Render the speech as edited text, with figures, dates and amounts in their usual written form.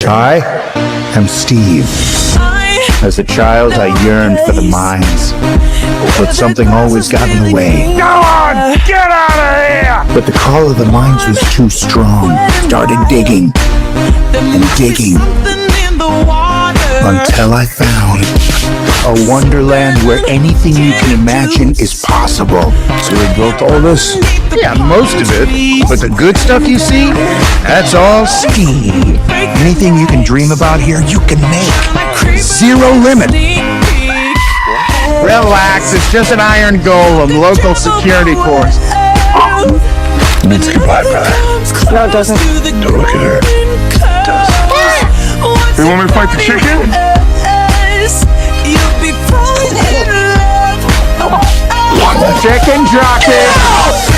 I am Steve. As a child, I yearned for the mines, but something always got in the way. Go on! Get out of here! But the call of the mines was too strong. Started digging and digging until I found a wonderland where anything you can imagine is possible. So we built all this? Yeah, most of it. But the good stuff you see, that's all Steve. Anything you can dream about here, you can make. Zero limit. Relax, it's just an iron golem, local security force. It means goodbye, brother. No, it doesn't. Don't look at her. It does. You want me to fight the chicken? Chicken jockey!